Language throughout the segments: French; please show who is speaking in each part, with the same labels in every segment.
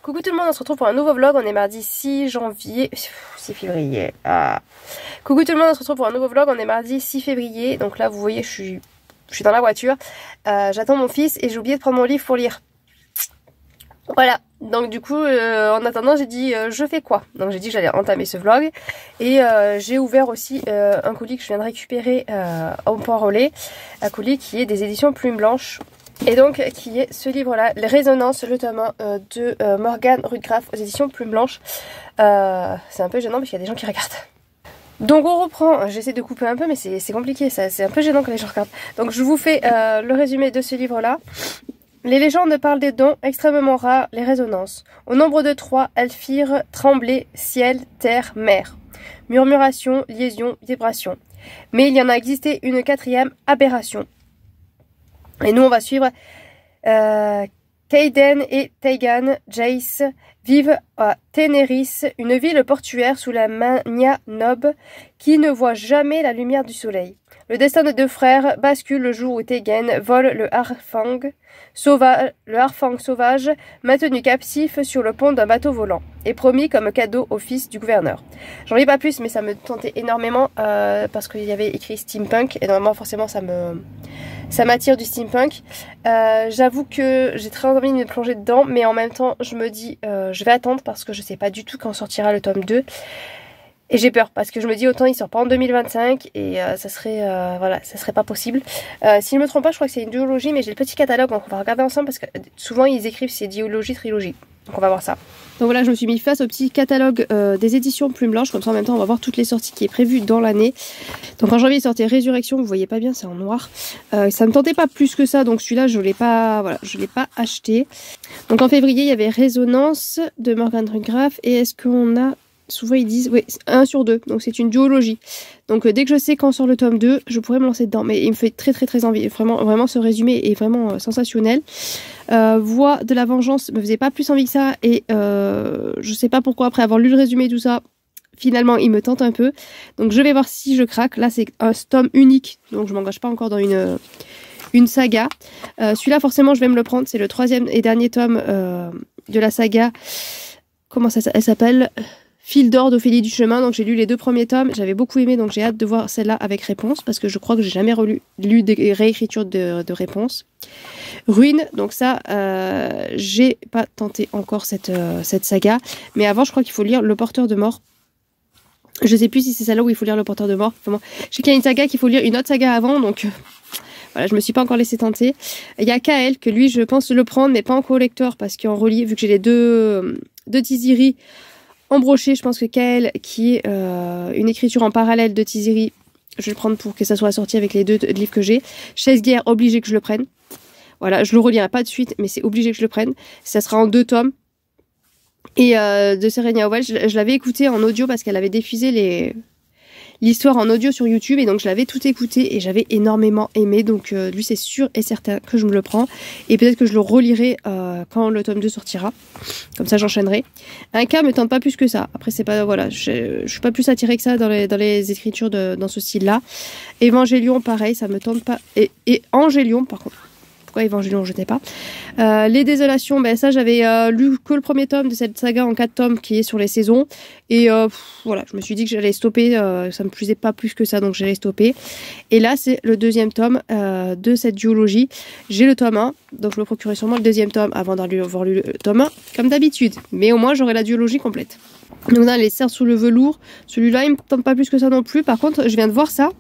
Speaker 1: Coucou tout le monde, on se retrouve pour un nouveau vlog, on est mardi 6 janvier, 6 février, Coucou tout le monde, on se retrouve pour un nouveau vlog, on est mardi 6 février, donc là vous voyez je suis dans la voiture, j'attends mon fils et j'ai oublié de prendre mon livre pour lire. Voilà, donc du coup en attendant j'ai dit je fais quoi? Donc j'ai dit que j'allais entamer ce vlog et j'ai ouvert aussi un colis que je viens de récupérer au point relais, un colis qui est des éditions Plume Blanche. Et donc qui est ce livre là, Les Résonances, le tome 1 de Morgane Rudgraff aux éditions Plume Blanche. C'est un peu gênant parce qu'il y a des gens qui regardent. Donc on reprend, j'essaie de couper un peu mais c'est compliqué, c'est un peu gênant quand les gens regardent. Donc je vous fais le résumé de ce livre là. Les légendes parlent des dons extrêmement rares, les résonances. Au nombre de 3, elles firent trembler ciel, terre, mer. Murmuration, liaison, vibration. Mais il y en a existé une 4e, aberration. Et nous on va suivre Kaiden et Teigan Jace vivent à Ténéris, une ville portuaire sous la Mania Nob qui ne voit jamais la lumière du soleil. Le destin de deux frères bascule le jour où Teigen vole le harfang sauvage maintenu captif sur le pont d'un bateau volant et promis comme cadeau au fils du gouverneur. J'en lis pas plus mais ça me tentait énormément parce qu'il y avait écrit steampunk et normalement forcément ça m'attire du steampunk. J'avoue que j'ai très envie de me plonger dedans mais en même temps je me dis je vais attendre parce que je sais pas du tout quand sortira le tome 2. Et j'ai peur parce que je me dis autant il sort pas en 2025 et ça serait voilà, ça serait pas possible. Si je me trompe pas, je crois que c'est une duologie mais j'ai le petit catalogue donc on va regarder ensemble parce que souvent ils écrivent c'est duologie, trilogie. Donc on va voir ça. Donc voilà, je me suis mis face au petit catalogue des éditions Plume Blanche, comme ça en même temps on va voir toutes les sorties qui est prévues dans l'année. Donc en janvier il sortait Résurrection, vous voyez pas bien, c'est en noir. Ça me tentait pas plus que ça, donc celui-là je l'ai pas, voilà, je l'ai pas acheté. Donc en février il y avait Résonance de Morgane Rudgraff et est-ce qu'on a... Souvent ils disent, oui, 1 sur 2, donc c'est une duologie. Donc dès que je sais quand sort le tome 2, je pourrais me lancer dedans. Mais il me fait très envie, vraiment ce résumé est vraiment sensationnel. Voix de la vengeance me faisait pas plus envie que ça. Et je sais pas pourquoi, après avoir lu le résumé et tout ça, finalement il me tente un peu. Donc je vais voir si je craque. Là c'est un tome unique, donc je m'engage pas encore dans une saga. Celui-là forcément je vais me le prendre, c'est le 3e et dernier tome de la saga. Comment ça elle s'appelle ? Fil d'or d'Ophélie du Chemin, donc j'ai lu les 2 premiers tomes, j'avais beaucoup aimé, donc j'ai hâte de voir celle-là avec réponse, parce que je crois que j'ai jamais lu des réécritures de réponse. Ruine, donc ça, j'ai pas tenté encore cette saga, mais avant je crois qu'il faut lire Le Porteur de Mort. Je sais plus si c'est celle-là où il faut lire Le Porteur de Mort. Enfin, bon, je sais qu'il y a une saga qu'il faut lire une autre saga avant, donc voilà, je me suis pas encore laissé tenter. Il y a Kael, que lui je pense le prendre, mais pas en collector, parce qu'en relié, vu que j'ai les deux Tiziri en brochet, je pense que Kael, qui est une écriture en parallèle de Tiziri, je vais le prendre pour que ça soit assorti avec les 2 livres que j'ai. Chaise Guerre, obligé que je le prenne. Voilà, je le relirai pas de suite, mais c'est obligé que je le prenne. Ça sera en 2 tomes. Et de Serenia Howell, je l'avais écouté en audio parce qu'elle avait diffusé l'histoire en audio sur YouTube et donc je l'avais tout écouté et j'avais énormément aimé, donc lui c'est sûr et certain que je me le prends et peut-être que je le relirai quand le tome 2 sortira, comme ça j'enchaînerai. Un cas me tente pas plus que ça, après c'est pas, voilà, je suis pas plus attirée que ça dans les écritures dans ce style là. Évangélion pareil, ça me tente pas, et Angélion par contre, pourquoi Évangélion je sais pas. Les Désolations, ben ça j'avais lu que le premier tome de cette saga en 4 tomes qui est sur les saisons et voilà, je me suis dit que j'allais stopper, ça me plaisait pas plus que ça donc j'allais stopper. Et là c'est le 2e tome de cette duologie. J'ai le tome 1, donc je me procurerai sûrement le 2e tome avant d'avoir lu le tome 1 comme d'habitude, mais au moins j'aurai la duologie complète. Donc là les cerfs sous le velours, celui-là il me tente pas plus que ça non plus. Par contre je viens de voir ça.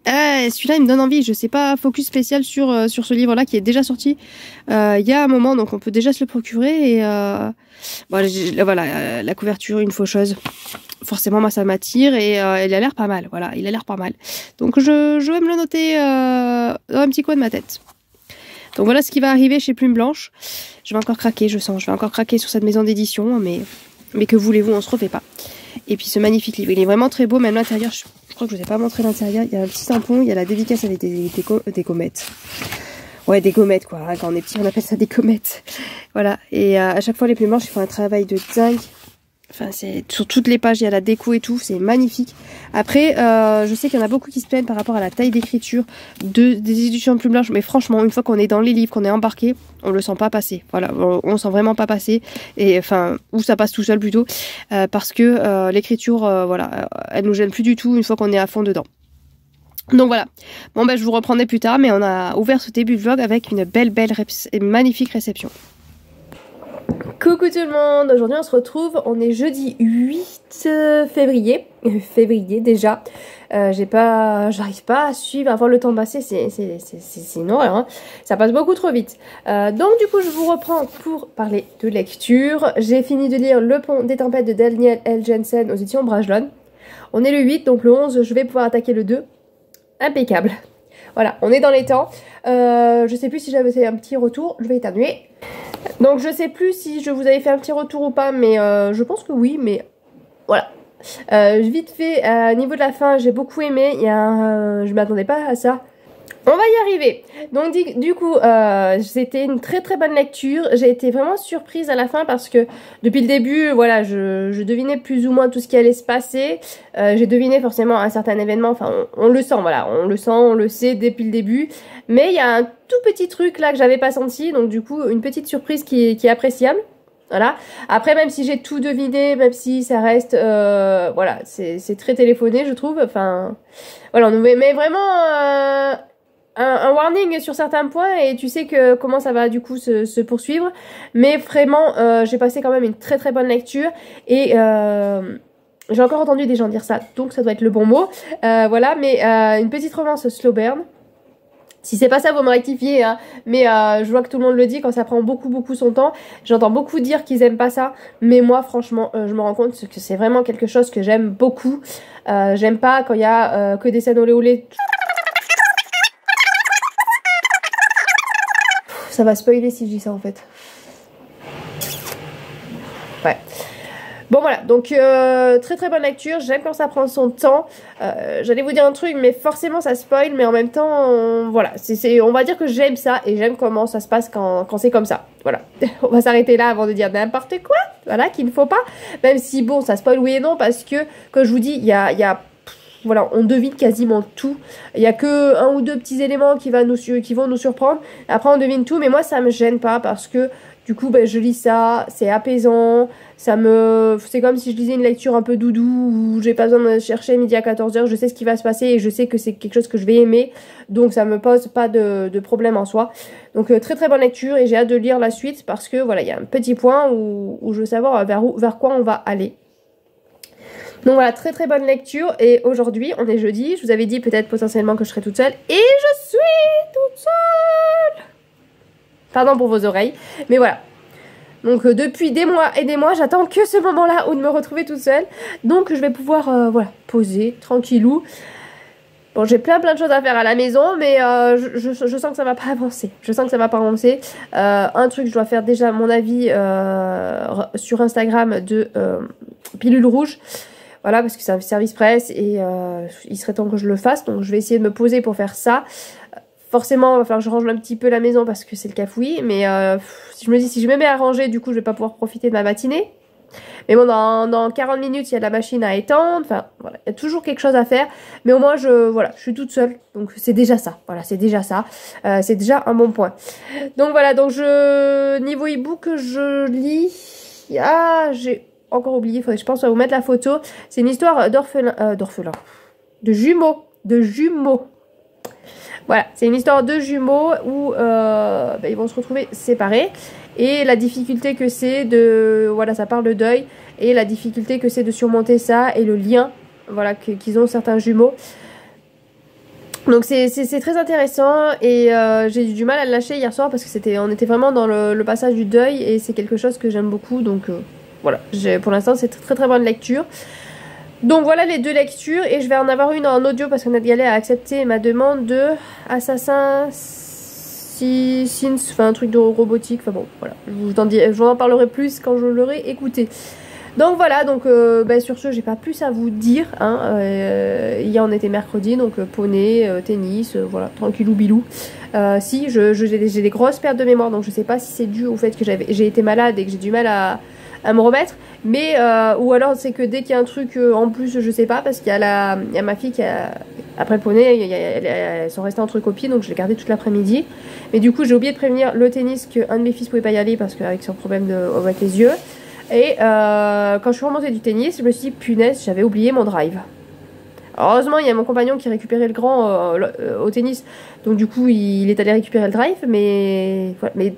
Speaker 1: Celui-là il me donne envie, je sais pas, focus spécial sur ce livre là qui est déjà sorti il y a un moment, donc on peut déjà se le procurer et voilà, la couverture une faucheuse, forcément moi ça m'attire et il a l'air pas mal, voilà, il a l'air pas mal, donc je vais me le noter dans un petit coin de ma tête. Donc voilà ce qui va arriver chez Plume Blanche. Je vais encore craquer, je vais encore craquer sur cette maison d'édition, mais que voulez-vous, on se refait pas. Et puis ce magnifique livre, il est vraiment très beau, même l'intérieur, je crois que je vous ai pas montré l'intérieur, il y a un petit tampon, il y a la dédicace avec des gommettes. Ouais, des gommettes quoi, hein, quand on est petit on appelle ça des gommettes. Voilà, et à chaque fois les Plumes Blanches ils font un travail de dingue. Enfin, c'est sur toutes les pages, il y a la déco et tout, c'est magnifique. Après, je sais qu'il y en a beaucoup qui se plaignent par rapport à la taille d'écriture des éditions Plume Blanche, mais franchement, une fois qu'on est dans les livres, qu'on est embarqué, on le sent pas passer. Voilà, on sent vraiment pas passer, et enfin, ou ça passe tout seul plutôt, parce que l'écriture, voilà, elle nous gêne plus du tout une fois qu'on est à fond dedans. Donc voilà, bon ben je vous reprendrai plus tard, mais on a ouvert ce début de vlog avec une belle et magnifique réception. Coucou tout le monde, aujourd'hui on se retrouve, on est jeudi 8 février, déjà, j'arrive pas à suivre, à voir le temps passer, c'est une horreur, hein. Ça passe beaucoup trop vite. Donc du coup je vous reprends pour parler de lecture. J'ai fini de lire Le Pont des Tempêtes de Daniel L. Jensen aux éditions Brajlon. On est le 8, donc le 11 je vais pouvoir attaquer le 2, impeccable. Voilà, on est dans les temps. Je sais plus si j'avais fait un petit retour, je vais éternuer. Donc je sais plus si je vous avais fait un petit retour ou pas, mais je pense que oui, mais voilà. Vite fait, au niveau de la fin, j'ai beaucoup aimé, je m'attendais pas à ça. On va y arriver. Donc du coup, c'était une très bonne lecture. J'ai été vraiment surprise à la fin parce que depuis le début, voilà, je devinais plus ou moins tout ce qui allait se passer. J'ai deviné forcément un certain événement. Enfin, on le sent, voilà, on le sait depuis le début. Mais il y a un tout petit truc là que j'avais pas senti. Donc du coup, une petite surprise qui est appréciable. Voilà. Après, même si j'ai tout deviné, même si ça reste, voilà, c'est très téléphoné, je trouve. Enfin, voilà, on nous met vraiment un warning sur certains points et tu sais que comment ça va du coup se poursuivre. Mais vraiment, j'ai passé quand même une très bonne lecture et j'ai encore entendu des gens dire ça, donc ça doit être le bon mot. Voilà, mais une petite romance slow burn. Si c'est pas ça, vous me rectifiez, hein. Mais je vois que tout le monde le dit quand ça prend beaucoup son temps. J'entends beaucoup dire qu'ils aiment pas ça, mais moi franchement, je me rends compte que c'est vraiment quelque chose que j'aime beaucoup. J'aime pas quand il y a que des scènes olé olé. Ça va spoiler si je dis ça en fait. Ouais. Bon voilà, donc très bonne lecture, j'aime quand ça prend son temps. J'allais vous dire un truc, mais forcément ça spoil, mais en même temps, voilà, on va dire que j'aime ça et j'aime comment ça se passe quand c'est comme ça. Voilà, on va s'arrêter là avant de dire n'importe quoi, voilà, qu'il ne faut pas. Même si bon, ça spoil oui et non, parce que, comme je vous dis, il y a voilà, on devine quasiment tout. Il y a que un ou deux petits éléments qui vont nous surprendre. Après, on devine tout, mais moi, ça me gêne pas parce que du coup, ben, je lis ça, c'est apaisant. C'est comme si je lisais une lecture un peu doudou où j'ai pas besoin de chercher midi à 14h. Je sais ce qui va se passer et je sais que c'est quelque chose que je vais aimer. Donc, ça me pose pas de problème en soi. Donc, très bonne lecture et j'ai hâte de lire la suite parce que voilà, il y a un petit point où je veux savoir vers quoi on va aller. Donc voilà, très bonne lecture et aujourd'hui on est jeudi, je vous avais dit peut-être potentiellement que je serais toute seule et je suis toute seule. Pardon pour vos oreilles, mais voilà. Donc depuis des mois et des mois, j'attends que ce moment-là où de me retrouver toute seule. Donc je vais pouvoir voilà, poser tranquillou. Bon, j'ai plein de choses à faire à la maison, mais je sens que ça va pas avancer. Je sens que ça va pas avancer. Un truc, je dois faire déjà mon avis sur Instagram de Pilule Rouge. Voilà, parce que c'est un service presse et il serait temps que je le fasse. Donc je vais essayer de me poser pour faire ça. Forcément, il va falloir que je range un petit peu la maison parce que c'est le cafouillis. Mais si je me dis, si je me mets à ranger, du coup, je vais pas pouvoir profiter de ma matinée. Mais bon, dans 40 minutes, il y a de la machine à étendre. Enfin, voilà, il y a toujours quelque chose à faire. Mais au moins, voilà, je suis toute seule. Donc c'est déjà ça. Voilà, c'est déjà ça. C'est déjà un bon point. Donc voilà, donc niveau e-book, je lis... Ah, j'ai... encore oublié, je pense à vous mettre la photo. C'est une histoire de jumeaux. Voilà, c'est une histoire de jumeaux où ils vont se retrouver séparés. Et la difficulté que c'est voilà, ça parle de deuil. Et la difficulté que c'est de surmonter ça et le lien, voilà, qu'ils ont certains jumeaux. Donc c'est très intéressant et j'ai eu du mal à le lâcher hier soir parce que on était vraiment dans le passage du deuil et c'est quelque chose que j'aime beaucoup, donc... Voilà, pour l'instant c'est très bonne lecture. Donc voilà les deux lectures et je vais en avoir une en audio parce que Nathalie a accepté ma demande de Assassin's Sins, enfin un truc de robotique, enfin bon voilà, je vous en parlerai plus quand je l'aurai écouté. Donc voilà, donc sur ce j'ai pas plus à vous dire, hein. Hier on était mercredi, donc poney, tennis, voilà, tranquillou bilou. Si j'ai des grosses pertes de mémoire, donc je sais pas si c'est dû au fait que j'ai été malade et que j'ai du mal à à me remettre. Mais, ou alors c'est que dès qu'il y a un truc en plus, je sais pas, parce qu'il y a ma fille qui a, après le poney, elles sont restées entre copines, donc je l'ai gardée toute l'après-midi. Mais du coup, j'ai oublié de prévenir le tennis qu'un de mes fils pouvait pas y aller parce qu'avec son problème avec les yeux. Et quand je suis remontée du tennis, je me suis dit, punaise, j'avais oublié mon drive. Heureusement, il y a mon compagnon qui récupérait le grand au tennis. Donc du coup, il est allé récupérer le drive. Mais, voilà,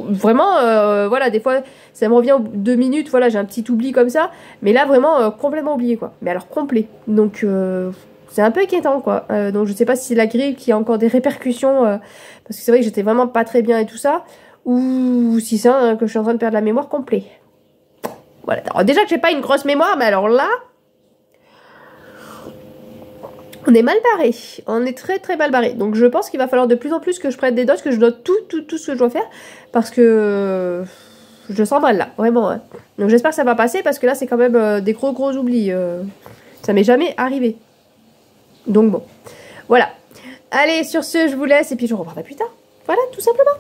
Speaker 1: vraiment, voilà, des fois, ça me revient aux 2 minutes. Voilà, j'ai un petit oubli comme ça. Mais là, vraiment, complètement oublié, quoi. Mais alors, complet. Donc, c'est un peu inquiétant, quoi. Donc, je sais pas si c'est la grippe qui a encore des répercussions. Parce que c'est vrai que j'étais vraiment pas très bien et tout ça. Ou si c'est que je suis en train de perdre la mémoire complet. Voilà. Alors, déjà que j'ai pas une grosse mémoire, mais alors là... On est mal barré, on est très très mal barré. Donc je pense qu'il va falloir de plus en plus que je prenne des notes, que je note tout ce que je dois faire. Parce que je sens mal là, vraiment. Hein. Donc j'espère que ça va passer parce que là c'est quand même des gros oublis. Ça m'est jamais arrivé. Donc bon, voilà. Allez, sur ce, je vous laisse et puis je reprendrai plus tard. Voilà, tout simplement.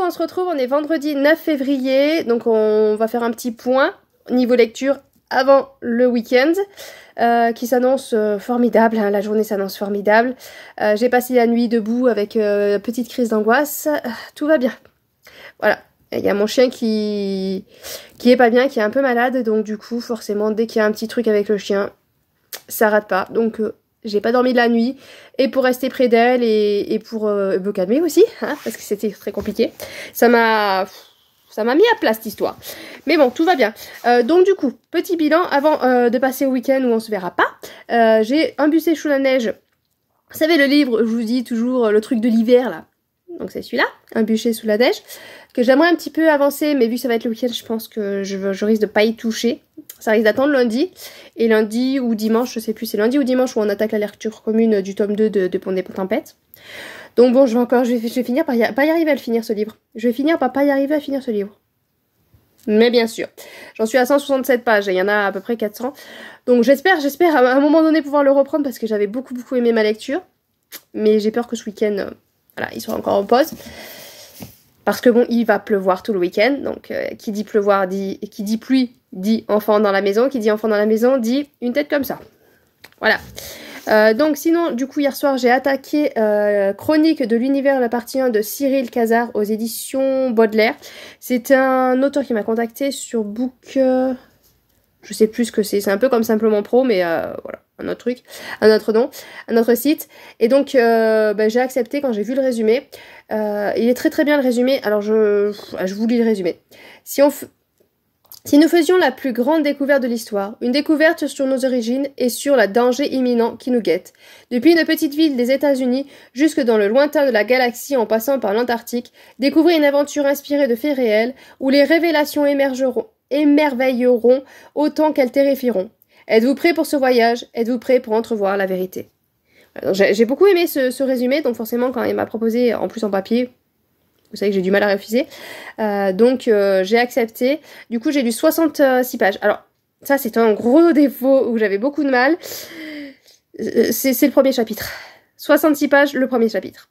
Speaker 1: On se retrouve, on est vendredi 9 février, donc on va faire un petit point niveau lecture avant le week-end qui s'annonce formidable, hein, la journée s'annonce formidable. J'ai passé la nuit debout avec petite crise d'angoisse, tout va bien. Voilà, il y a mon chien qui est pas bien, qui est un peu malade, donc du coup forcément dès qu'il y a un petit truc avec le chien, ça rate pas, donc... j'ai pas dormi de la nuit, et pour rester près d'elle, et pour me calmer aussi, hein, parce que c'était très compliqué. Ça m'a mis à plat cette histoire. Mais bon, tout va bien. Donc du coup, petit bilan, avant de passer au week-end où on se verra pas. J'ai un bûcher sous la neige. Vous savez le livre, je vous dis toujours, le truc de l'hiver là. Donc c'est celui-là, un bûcher sous la neige, que j'aimerais un petit peu avancer, mais vu que ça va être le week-end, je pense que je risque de pas y toucher. Ça risque d'attendre lundi, et lundi ou dimanche, je sais plus, c'est lundi ou dimanche où on attaque la lecture commune du tome 2 de Pont des Tempêtes. Donc bon, je vais finir par pas y arriver à le finir ce livre. Je vais finir par pas y arriver à finir ce livre. Mais bien sûr, j'en suis à 167 pages, et il y en a à peu près 400. Donc j'espère à un moment donné pouvoir le reprendre, parce que j'avais beaucoup aimé ma lecture. Mais j'ai peur que ce week-end... voilà, ils sont encore en pause. Parce que bon, il va pleuvoir tout le week-end. Donc, qui dit pleuvoir dit... qui dit pluie dit enfant dans la maison. Qui dit enfant dans la maison dit une tête comme ça. Voilà. Donc sinon, du coup, hier soir, j'ai attaqué Chronique de l'univers, la partie 1 de Cyril Cazard aux éditions Baudelaire. C'est un auteur qui m'a contacté sur Book... je sais plus ce que c'est un peu comme Simplement Pro, mais voilà, un autre truc, un autre nom, un autre site. Et donc, j'ai accepté quand j'ai vu le résumé. Il est très bien le résumé, alors je vous lis le résumé. Si nous faisions la plus grande découverte de l'histoire, une découverte sur nos origines et sur le danger imminent qui nous guette. Depuis une petite ville des États-Unis jusque dans le lointain de la galaxie en passant par l'Antarctique, découvrez une aventure inspirée de faits réels où les révélations émerveilleront autant qu'elles terrifieront. Êtes-vous prêts pour ce voyage? Êtes-vous prêts pour entrevoir la vérité? J'ai beaucoup aimé ce résumé, donc forcément quand il m'a proposé en plus en papier, vous savez que j'ai du mal à refuser, donc j'ai accepté. Du coup j'ai lu 66 pages. Alors ça c'est un gros défaut où j'avais beaucoup de mal. C'est le premier chapitre. 66 pages, le premier chapitre.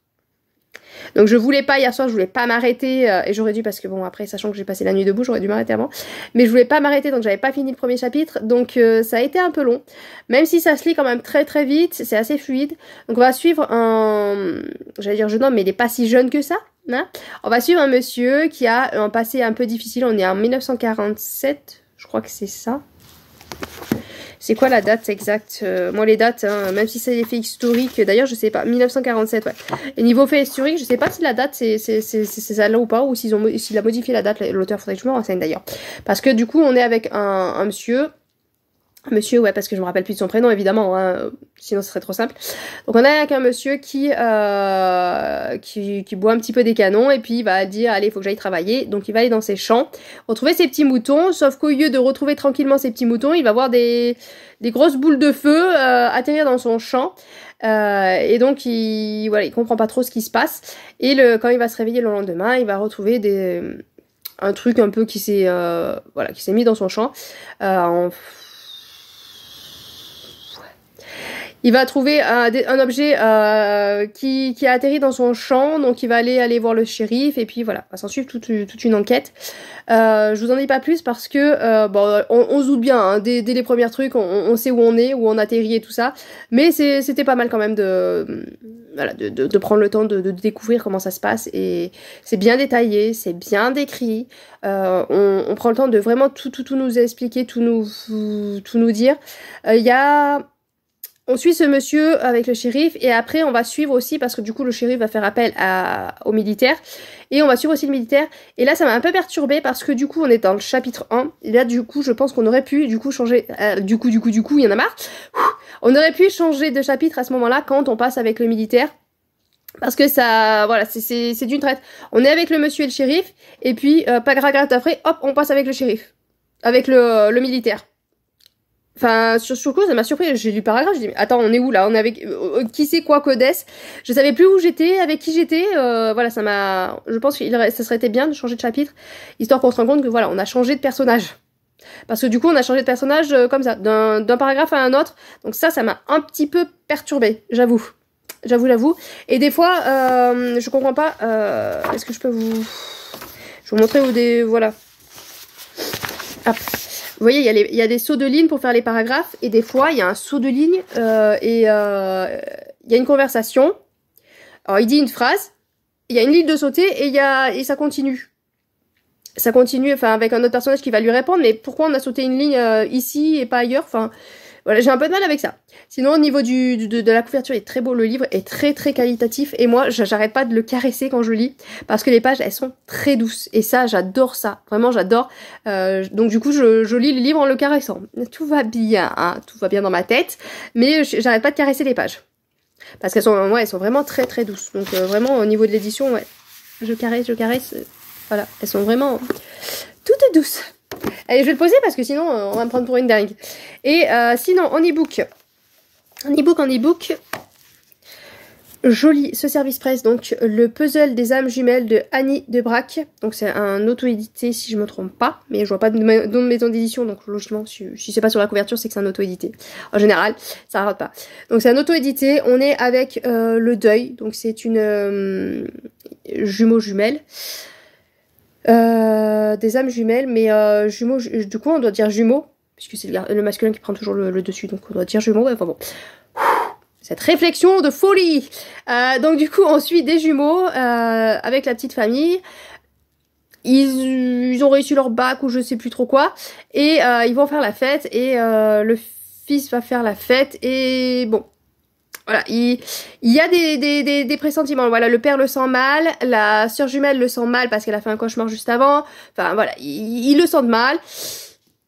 Speaker 1: Donc je voulais pas, hier soir, je voulais pas m'arrêter, et j'aurais dû, parce que bon, après, sachant que j'ai passé la nuit debout, j'aurais dû m'arrêter avant, mais je voulais pas m'arrêter, donc j'avais pas fini le premier chapitre, donc ça a été un peu long, même si ça se lit quand même très vite, c'est assez fluide. Donc on va suivre j'allais dire jeune homme, mais il est pas si jeune que ça, hein. On va suivre un monsieur qui a un passé un peu difficile, on est en 1947, je crois que c'est ça. C'est quoi la date exacte? Moi les dates, hein, même si c'est des faits historiques, d'ailleurs je sais pas, 1947, ouais. Et niveau fait historique, je sais pas si la date c'est celle-là ou pas, ou s'il a modifié la date, l'auteur, faudrait que je me renseigne d'ailleurs. Parce que du coup on est avec un monsieur... Monsieur, ouais, parce que je me rappelle plus de son prénom, évidemment, hein, sinon ce serait trop simple. Donc on est avec un monsieur qui boit un petit peu des canons, et puis il va dire, allez, il faut que j'aille travailler. Donc il va aller dans ses champs, retrouver ses petits moutons, sauf qu'au lieu de retrouver tranquillement ses petits moutons, il va voir des grosses boules de feu atterrir dans son champ. Et donc il comprend pas trop ce qui se passe. Et quand il va se réveiller le lendemain, il va retrouver un truc un peu qui s'est mis dans son champ. Il va trouver un objet qui a atterri dans son champ, donc il va aller voir le shérif, et puis voilà, va s'en suivre toute une enquête. Je vous en dis pas plus parce que on se doute bien, hein, dès les premiers trucs, on sait où on est, où on atterrit et tout ça, mais c'était pas mal quand même de prendre le temps de découvrir comment ça se passe, et c'est bien détaillé, c'est bien décrit, on prend le temps de vraiment tout nous expliquer, tout nous dire. On suit ce monsieur avec le shérif, et après on va suivre aussi, parce que du coup le shérif va faire appel aux militaires, et on va suivre aussi le militaire. Et là ça m'a un peu perturbée parce que du coup on est dans le chapitre 1, et là du coup je pense qu'on aurait pu du coup changer, du coup il y en a marre, on aurait pu changer de chapitre à ce moment-là quand on passe avec le militaire. Parce que ça, voilà, c'est d'une traite. On est avec le monsieur et le shérif, et puis pas grave après, hop, on passe avec le shérif, avec le militaire. Enfin, sur le coup, ça m'a surpris. J'ai lu le paragraphe, je dis mais attends, on est où là? On est avec qui c'est quoi Codes? Je savais plus où j'étais, avec qui j'étais. Voilà, ça m'a. Je pense que ça serait été bien de changer de chapitre, histoire qu'on se rende compte que voilà, on a changé de personnage. Parce que du coup, on a changé de personnage comme ça, d'un paragraphe à un autre. Donc ça m'a un petit peu perturbée, j'avoue. J'avoue. Et des fois, je comprends pas. Est-ce que je peux vous montrer où des voilà. Hop. Vous voyez, il y a des sauts de ligne pour faire les paragraphes, et des fois, il y a un saut de ligne, il y a une conversation. Alors, il dit une phrase, il y a une ligne de sauter, et ça continue. Ça continue, enfin, avec un autre personnage qui va lui répondre, mais pourquoi on a sauté une ligne ici et pas ailleurs? Enfin, voilà, j'ai un peu de mal avec ça. Sinon, au niveau de la couverture, il est très beau, le livre est très qualitatif, et moi, j'arrête pas de le caresser quand je lis, parce que les pages, elles sont très douces, et ça, j'adore ça, vraiment, j'adore. Donc du coup, je lis le livre en le caressant. Tout va bien, hein, tout va bien dans ma tête, mais j'arrête pas de caresser les pages, parce qu'elles sont, elles sont vraiment très douces. Donc vraiment, au niveau de l'édition, ouais, je caresse, voilà, elles sont vraiment toutes douces. Allez, je vais le poser parce que sinon on va me prendre pour une dingue. Et sinon en e-book, joli ce service presse, donc le puzzle des âmes jumelles de Annie Debrac. Donc c'est un auto-édité si je me trompe pas, mais je vois pas de maison d'édition, donc logiquement si c'est pas sur la couverture c'est que c'est un auto-édité. En général ça rate pas. Donc c'est un auto-édité, on est avec le deuil, donc c'est une jumelle. Des âmes jumelles, mais jumeaux, du coup on doit dire jumeaux, puisque c'est le masculin qui prend toujours le dessus, donc on doit dire jumeaux, ouais, enfin bon. Cette réflexion de folie. Donc du coup on suit des jumeaux avec la petite famille. Ils ont réussi leur bac ou je sais plus trop quoi, et ils vont faire la fête, et le fils va faire la fête, et bon. Voilà, il y a des pressentiments. Voilà, le père le sent mal, la sœur jumelle le sent mal parce qu'elle a fait un cauchemar juste avant. Enfin voilà, il le sentent mal.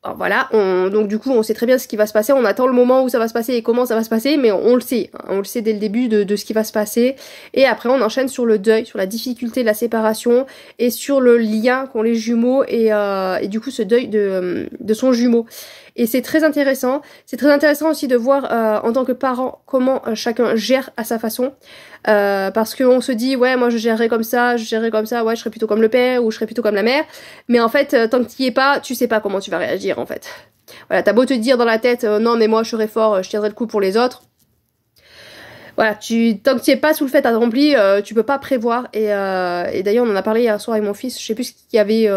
Speaker 1: Alors, voilà, donc du coup on sait très bien ce qui va se passer. On attend le moment où ça va se passer et comment ça va se passer, mais on le sait. On le sait dès le début de ce qui va se passer. Et après on enchaîne sur le deuil, sur la difficulté de la séparation, et sur le lien qu'ont les jumeaux, et du coup ce deuil de son jumeau. Et c'est très intéressant. C'est très intéressant aussi de voir en tant que parent comment chacun gère à sa façon. Parce qu'on se dit, ouais, moi je gérerais comme ça, ouais, je serais plutôt comme le père ou je serais plutôt comme la mère. Mais en fait, tant que tu y es pas, tu sais pas comment tu vas réagir en fait. Voilà, t'as beau te dire dans la tête, non mais moi je serais fort, je tiendrai le coup pour les autres. Voilà, tant que tu es pas sous le fait accompli, tu peux pas prévoir. Et d'ailleurs, on en a parlé hier soir avec mon fils, je sais plus ce qu'il y avait...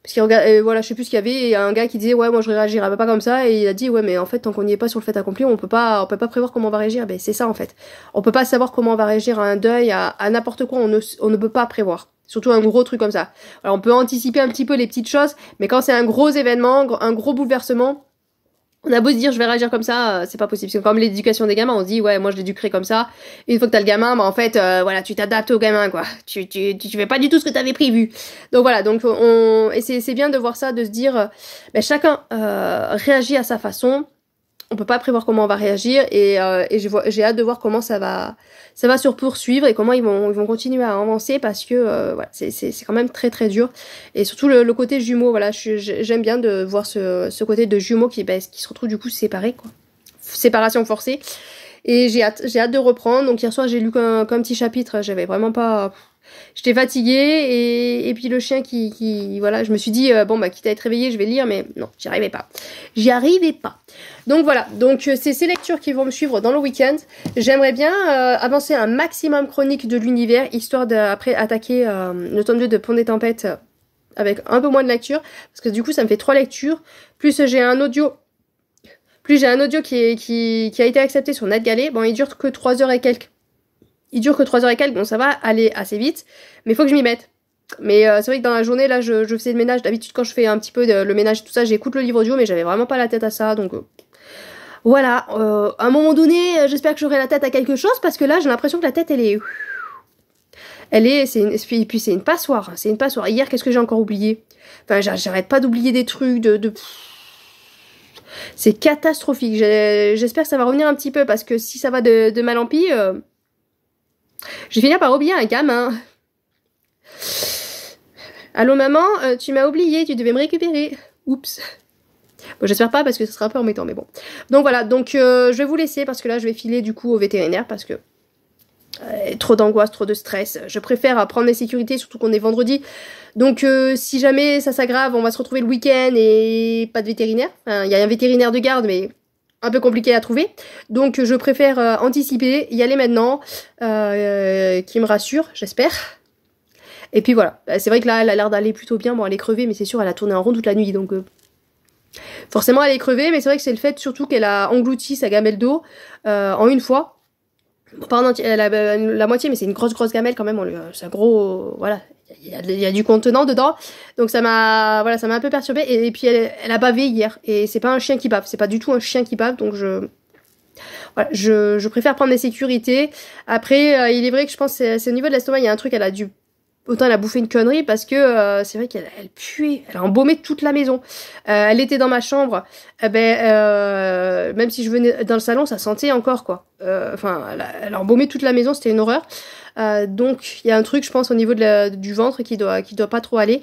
Speaker 1: Parce qu'il regarde, voilà, je sais plus ce qu'il y avait, et il y a un gars qui disait ouais moi je réagirais pas comme ça, et il a dit ouais mais en fait tant qu'on n'y est pas sur le fait accompli, on peut pas prévoir comment on va réagir. Ben c'est ça en fait. On peut pas savoir comment on va réagir à un deuil, à n'importe quoi, on ne peut pas prévoir. Surtout un gros truc comme ça. Alors on peut anticiper un petit peu les petites choses, mais quand c'est un gros événement, un gros bouleversement, On a beau se dire je vais réagir comme ça, c'est pas possible. C'est comme l'éducation des gamins, on se dit ouais moi je l'éduquerai comme ça. Et une fois que t'as le gamin, bah en fait voilà tu t'adaptes au gamin quoi. Tu fais pas du tout ce que t'avais prévu. Donc voilà et c'est bien de voir ça, de se dire ben, chacun réagit à sa façon. On peut pas prévoir comment on va réagir et j'ai hâte de voir comment ça va se poursuivre et comment ils vont continuer à avancer parce que voilà, c'est quand même très très dur et surtout le côté jumeau, voilà, j'aime bien de voir ce côté de jumeaux qui se retrouvent du coup séparés quoi, séparation forcée et j'ai hâte de reprendre. Donc hier soir j'ai lu qu'un petit chapitre, j'avais vraiment pas, j'étais fatiguée et puis le chien qui voilà, je me suis dit bon bah quitte à être réveillée je vais lire, mais non j'y arrivais pas. Donc voilà, donc c'est ces lectures qui vont me suivre dans le week-end. J'aimerais bien avancer un maximum chronique de l'univers, histoire d'après attaquer le tome 2 de Pont des Tempêtes avec un peu moins de lecture, parce que du coup ça me fait 3 lectures, plus j'ai un audio qui a été accepté sur NetGalley. Bon il dure que 3 heures et quelques. Bon ça va aller assez vite, mais il faut que je m'y mette. Mais c'est vrai que dans la journée, là, je faisais le ménage. D'habitude, quand je fais un petit peu le ménage et tout ça, j'écoute le livre audio, mais j'avais vraiment pas la tête à ça, donc voilà. À un moment donné, j'espère que j'aurai la tête à quelque chose, parce que là, j'ai l'impression que la tête, puis c'est une passoire. C'est une passoire. Hier, qu'est-ce que j'ai encore oublié? Enfin, j'arrête pas d'oublier des trucs, c'est catastrophique. J'espère que ça va revenir un petit peu, parce que si ça va de mal en pis, je vais finir par oublier un gamin. Allô maman, tu m'as oublié, tu devais me récupérer. Oups. Bon, j'espère pas parce que ce sera un peu embêtant, mais bon. Donc voilà, donc je vais vous laisser parce que là je vais filer du coup au vétérinaire parce que trop d'angoisse, trop de stress. Je préfère prendre mes sécurités, surtout qu'on est vendredi. Donc si jamais ça s'aggrave, on va se retrouver le week-end et pas de vétérinaire. Enfin, il y a un vétérinaire de garde, mais un peu compliqué à trouver. Donc je préfère anticiper, y aller maintenant, qui me rassure, j'espère. Et puis voilà, c'est vrai que là, elle a l'air d'aller plutôt bien. Bon, elle est crevée, mais c'est sûr, elle a tourné en rond toute la nuit, donc forcément, elle est crevée. Mais c'est vrai que c'est le fait surtout qu'elle a englouti sa gamelle d'eau en une fois. Bon, pas en entier, elle a la moitié, mais c'est une grosse gamelle quand même. C'est un gros, voilà, il y a du contenant dedans. Donc ça m'a un peu perturbée. Et puis elle a bavé hier. Et c'est pas un chien qui bave, c'est pas du tout un chien qui bave. Donc voilà, je préfère prendre des sécurités. Après, il est vrai que je pense que c'est au niveau de l'estomac, il y a un truc, elle a dû. Autant elle a bouffé une connerie parce que c'est vrai qu'elle puait, elle a embaumé toute la maison. Elle était dans ma chambre, même si je venais dans le salon, ça sentait encore quoi. Enfin, elle a embaumé toute la maison, c'était une horreur. Donc il y a un truc, je pense, au niveau du ventre qui doit pas trop aller.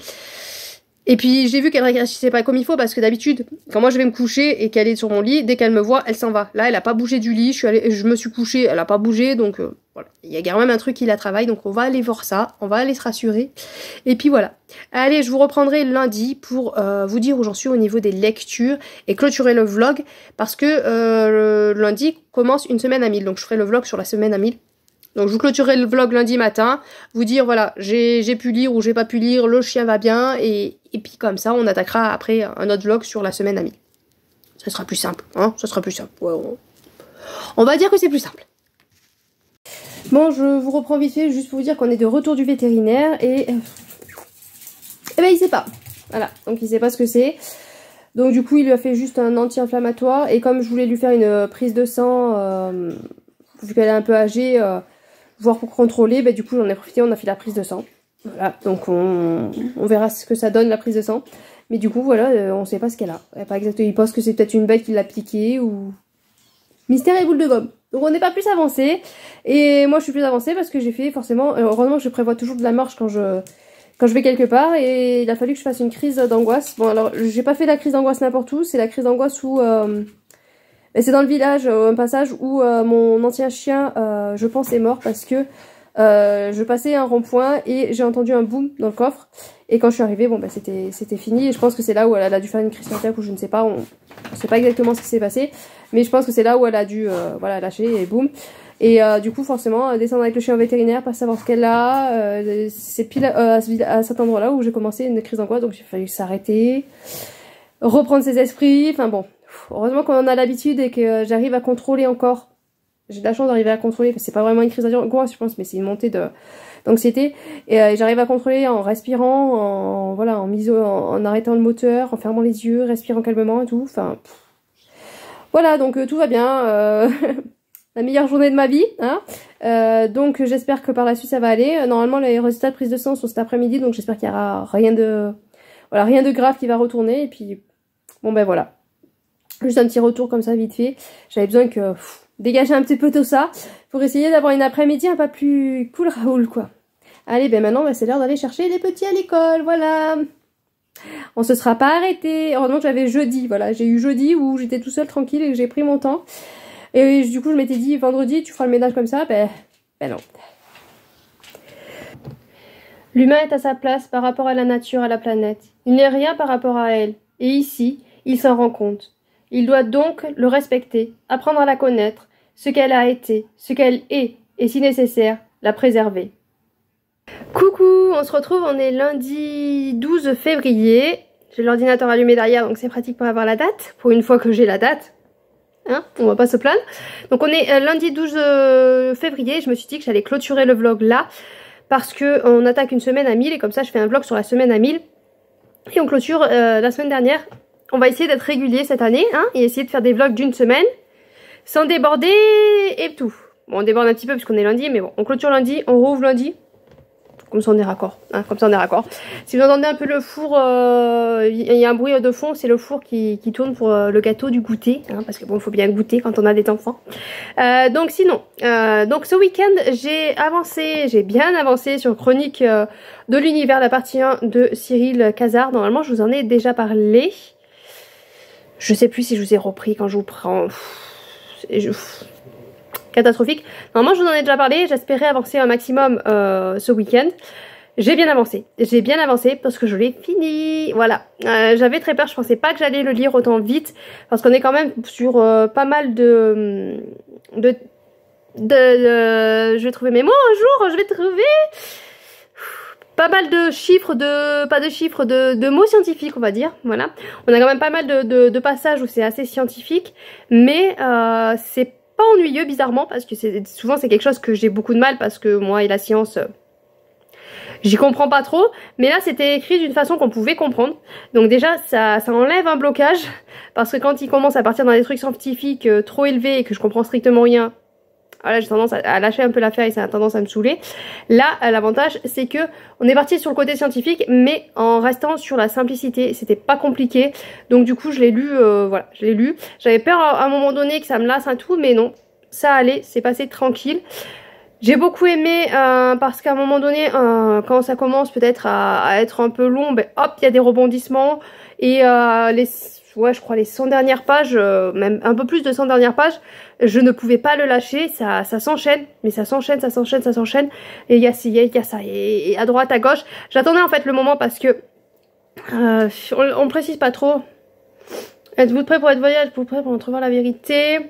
Speaker 1: Et puis j'ai vu qu'elle réagissait pas comme il faut parce que d'habitude, quand moi je vais me coucher et qu'elle est sur mon lit, dès qu'elle me voit, elle s'en va. Là, elle a pas bougé du lit, je me suis couchée, elle a pas bougé, donc voilà. Il y a quand même un truc qui la travaille, donc on va aller voir ça, on va aller se rassurer. Et puis voilà. Allez, je vous reprendrai lundi pour vous dire où j'en suis au niveau des lectures et clôturer le vlog parce que le lundi commence une semaine à 1000, donc je ferai le vlog sur la semaine à 1000. Donc je vous clôturerai le vlog lundi matin, vous dire voilà, j'ai pu lire ou j'ai pas pu lire, le chien va bien, et puis comme ça on attaquera après un autre vlog sur la semaine à 1000. Ça sera plus simple, hein, ça sera plus simple. Ouais, on va dire que c'est plus simple. Bon, je vous reprends vite fait juste pour vous dire qu'on est de retour du vétérinaire et ben il sait pas. Voilà, donc il sait pas ce que c'est. Donc du coup il lui a fait juste un anti-inflammatoire et comme je voulais lui faire une prise de sang, vu qu'elle est un peu âgée, voire pour contrôler, bah, du coup j'en ai profité, on a fait la prise de sang. Voilà, donc on verra ce que ça donne la prise de sang. Mais du coup voilà, on sait pas ce qu'elle a. Pas exactement, il pense que c'est peut-être une bête qui l'a piqué ou... Mystère et boule de gomme. Donc on n'est pas plus avancé. Et moi je suis plus avancée parce que j'ai fait forcément... heureusement que je prévois toujours de la marche quand je vais quelque part. Et il a fallu que je fasse une crise d'angoisse. Bon alors j'ai pas fait la crise d'angoisse n'importe où. C'est la crise d'angoisse où... c'est dans le village, un passage où mon ancien chien, je pense, est mort parce que je passais un rond-point et j'ai entendu un boom dans le coffre. Et quand je suis arrivée, bon bah c'était fini. Et je pense que c'est là où elle a dû faire une crise cardiaque ou je ne sais pas. On sait pas exactement ce qui s'est passé. Mais je pense que c'est là où elle a dû voilà, lâcher et boum. Et du coup forcément descendre avec le chien vétérinaire, pas savoir ce qu'elle a. C'est pile à cet endroit-là où j'ai commencé une crise d'angoisse. Donc il a fallu s'arrêter, reprendre ses esprits. Enfin bon. Heureusement qu'on a l'habitude et que j'arrive à contrôler encore. J'ai de la chance d'arriver à contrôler, parce que c'est pas vraiment une crise d'angoisse, je pense, mais c'est une montée d'anxiété. Et j'arrive à contrôler en respirant, en arrêtant le moteur, en fermant les yeux, respirant calmement et tout. Enfin,
Speaker 2: Voilà, donc tout va bien. La meilleure journée de ma vie, hein. Donc j'espère que par la suite ça va aller. Normalement les résultats de prise de sang sont cet après-midi, donc j'espère qu'il y aura rien de, voilà, rien de grave qui va retourner. Et puis bon ben voilà, juste un petit retour comme ça vite fait. J'avais besoin que dégager un petit peu tout ça pour essayer d'avoir une après-midi un peu plus cool Raoul quoi. Allez, ben maintenant c'est l'heure d'aller chercher les petits à l'école, voilà. On se sera pas arrêté. Heureusement que j'avais jeudi, voilà, j'ai eu jeudi où j'étais tout seul tranquille et que j'ai pris mon temps. Et du coup, je m'étais dit, vendredi, tu feras le ménage comme ça. Ben non. L'humain est à sa place par rapport à la nature, à la planète. Il n'est rien par rapport à elle. Et ici, il s'en rend compte. Il doit donc le respecter, apprendre à la connaître, ce qu'elle a été, ce qu'elle est, et si nécessaire, la préserver. Coucou, on se retrouve, on est lundi 12 février. J'ai l'ordinateur allumé derrière, donc c'est pratique pour avoir la date, pour une fois que j'ai la date. Hein, on va pas se plaindre. Donc on est lundi 12 février, je me suis dit que j'allais clôturer le vlog là parce que on attaque une semaine à 1000 et comme ça je fais un vlog sur la semaine à 1000 et on clôture la semaine dernière. On va essayer d'être régulier cette année hein, et essayer de faire des vlogs d'une semaine sans déborder et tout. Bon on déborde un petit peu puisqu'on est lundi mais bon on clôture lundi, on rouvre lundi. Comme ça on est raccord, hein, comme ça on est raccord. Si vous entendez un peu le four, il y a un bruit de fond, c'est le four qui tourne pour le gâteau du goûter, hein, parce que bon, il faut bien goûter quand on a des enfants. Donc sinon, donc ce week-end j'ai bien avancé sur Chronique de l'univers, la partie 1 de Cyril Cazard. Normalement je vous en ai déjà parlé. Je sais plus si je vous ai repris quand je vous prends. Catastrophique. Normalement je vous en ai déjà parlé, j'espérais avancer un maximum ce week-end. J'ai bien avancé parce que je l'ai fini, voilà. J'avais très peur, je pensais pas que j'allais le lire autant vite parce qu'on est quand même sur pas mal de je vais trouver mes mots un jour, je vais trouver pas mal de chiffres, de mots scientifiques on va dire, voilà. On a quand même pas mal de passages où c'est assez scientifique, mais c'est pas ennuyeux bizarrement parce que souvent c'est quelque chose que j'ai beaucoup de mal parce que moi et la science j'y comprends pas trop, mais là c'était écrit d'une façon qu'on pouvait comprendre, donc déjà ça enlève un blocage parce que quand il commence à partir dans des trucs scientifiques trop élevés et que je comprends strictement rien, voilà, j'ai tendance à lâcher un peu l'affaire et ça a tendance à me saouler. Là l'avantage c'est que on est parti sur le côté scientifique mais en restant sur la simplicité, c'était pas compliqué, donc du coup je l'ai lu, voilà, je l'ai lu. J'avais peur à un moment donné que ça me lasse un tout, mais non, ça allait, c'est passé tranquille. J'ai beaucoup aimé parce qu'à un moment donné, quand ça commence peut-être à être un peu long, ben hop, il y a des rebondissements et je crois les 100 dernières pages, même un peu plus de 100 dernières pages, je ne pouvais pas le lâcher, ça s'enchaîne, mais ça s'enchaîne, et il y a ça, et à droite, à gauche. J'attendais en fait le moment parce que on précise pas trop. Êtes-vous prêts pour être voyage? Êtes-vous prêts pour entrevoir la vérité?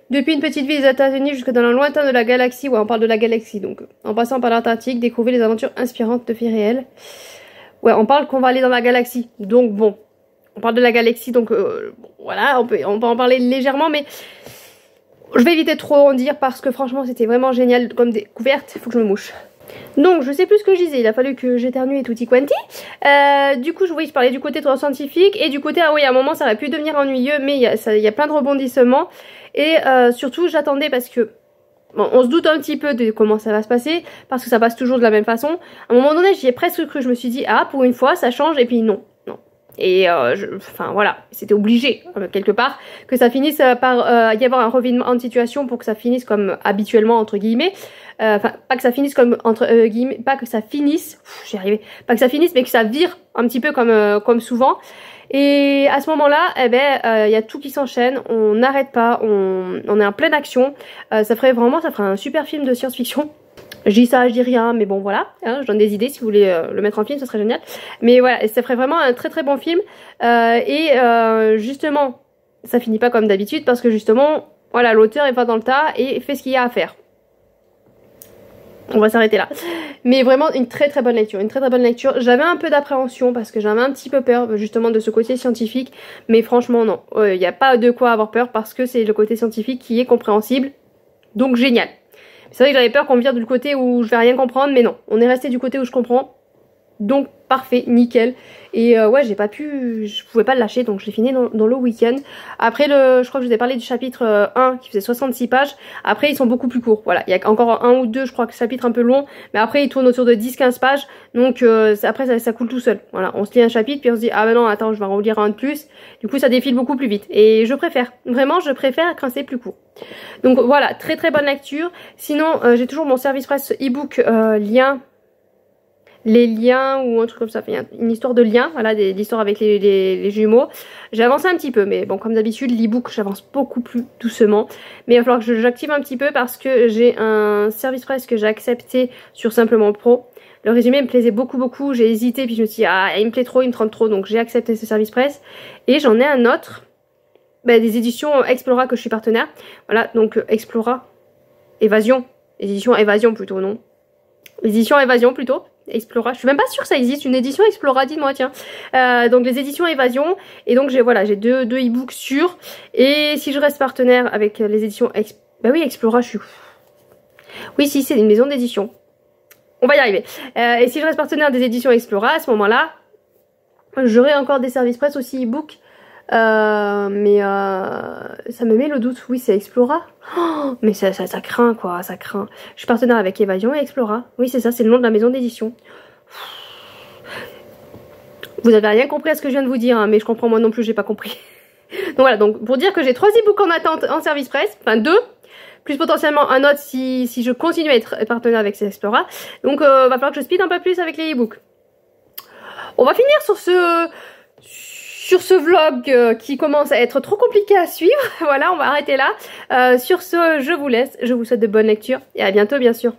Speaker 2: Depuis une petite ville des États-Unis jusque dans le lointain de la galaxie, ouais on parle de la galaxie donc, en passant par l'Antarctique, découvrir les aventures inspirantes de faits réels. Ouais on parle qu'on va aller dans la galaxie, donc bon, on parle de la galaxie donc bon, voilà, on peut en parler légèrement mais je vais éviter trop en dire parce que franchement c'était vraiment génial comme découverte, il faut que je me mouche. Donc je sais plus ce que je disais, il a fallu que j'éternue et tutti quanti. Du coup je parlais du côté trop scientifique et du côté, ah oui à un moment ça aurait pu devenir ennuyeux mais il y a plein de rebondissements. Et surtout j'attendais parce que bon, on se doute un petit peu de comment ça va se passer parce que ça passe toujours de la même façon. À un moment donné j'y ai presque cru, je me suis dit ah pour une fois ça change et puis non. Et enfin voilà, c'était obligé quelque part que ça finisse par y avoir un revirement de situation pour que ça finisse comme habituellement entre guillemets. Enfin pas que ça finisse comme entre guillemets, pas que ça finisse, j'y arrivé, pas que ça finisse mais que ça vire un petit peu comme souvent. Et à ce moment-là, eh ben, y a tout qui s'enchaîne, on n'arrête pas, on est en pleine action. Ça ferait un super film de science-fiction. Je dis ça, je dis rien, mais bon voilà, hein, je donne des idées si vous voulez le mettre en film, ça serait génial. Mais voilà, ça ferait vraiment un très très bon film. Justement, ça finit pas comme d'habitude parce que justement, voilà, l'auteur il va dans le tas et fait ce qu'il y a à faire. On va s'arrêter là. Mais vraiment une très très bonne lecture, J'avais un peu d'appréhension parce que j'avais un petit peu peur justement de ce côté scientifique. Mais franchement non, il n'y a pas de quoi avoir peur parce que c'est le côté scientifique qui est compréhensible. Donc génial. C'est vrai que j'avais peur qu'on me vire du côté où je vais rien comprendre, mais non. On est resté du côté où je comprends. Donc parfait, nickel. Et ouais, je pouvais pas le lâcher, donc je l'ai fini dans le week-end. Après, je crois que je vous ai parlé du chapitre 1 qui faisait 66 pages. Après, ils sont beaucoup plus courts. Voilà, il y a encore un ou deux, je crois, chapitres un peu longs. Mais après, ils tournent autour de 10-15 pages. Donc après, ça coule tout seul. Voilà, on se lit un chapitre, puis on se dit, ah ben non, attends, je vais en relire un de plus. Du coup, ça défile beaucoup plus vite. Et je préfère, vraiment, je préfère quand c'est plus court. Donc voilà, très très bonne lecture. Sinon, j'ai toujours mon service presse e-book lien. Les liens ou un truc comme ça, enfin, une histoire de liens, voilà, l'histoire avec les jumeaux. J'ai avancé un petit peu, mais bon, comme d'habitude, l'e-book, j'avance beaucoup plus doucement. Mais il va falloir que j'active un petit peu parce que j'ai un service presse que j'ai accepté sur Simplement Pro. Le résumé me plaisait beaucoup, j'ai hésité, puis je me suis dit, ah, il me plaît trop, il me trompe trop, donc j'ai accepté ce service presse. Et j'en ai un autre, des éditions Explora que je suis partenaire. Voilà, donc Explora, Évasion, édition Évasion plutôt, non? Édition Évasion plutôt. Explora, je suis même pas sûre que ça existe, une édition Explora, dites-moi tiens. Donc les éditions Évasion, et donc j'ai deux e-books sûrs. Et si je reste partenaire avec les éditions Explora, je suis... Oui, si, c'est une maison d'édition. On va y arriver. Et si je reste partenaire des éditions Explora, à ce moment-là, j'aurai encore des services presse aussi e-book. Ça me met le doute. Oui, c'est Explora. Oh, mais ça craint quoi, ça craint. Je suis partenaire avec Évasion et Explora. Oui, c'est ça, c'est le nom de la maison d'édition. Vous avez rien compris à ce que je viens de vous dire, hein, mais je comprends moi non plus, j'ai pas compris. Donc voilà, donc pour dire que j'ai 3 e-books en attente en service presse, enfin 2, plus potentiellement un autre si je continue à être partenaire avec Explora. Donc va falloir que je speed un peu plus avec les e-books. On va finir sur ce vlog qui commence à être trop compliqué à suivre. Voilà, on va arrêter là. Sur ce, je vous laisse. Je vous souhaite de bonnes lectures et à bientôt, bien sûr.